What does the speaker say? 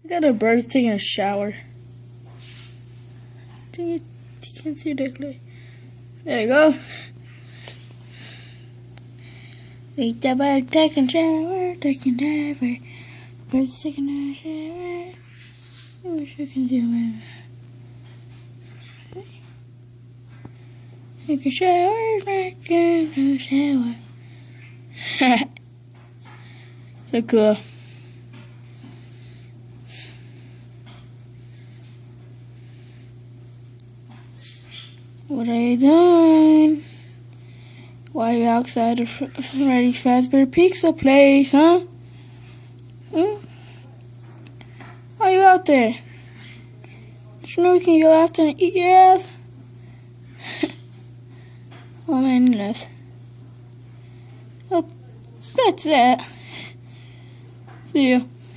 Got a bird taking a shower. You can't see it. There you go. Eat the bird taking a shower, taking a shower. Bird's taking a shower. I wish I can do it. Take a shower, take a shower. So cool. What are you doing? Why are you outside of Freddy Fazbear Pizza Place, huh? Why are you out there? Don't you know we can go out there and eat your ass? Oh man, he left. Oh, that's that. See you.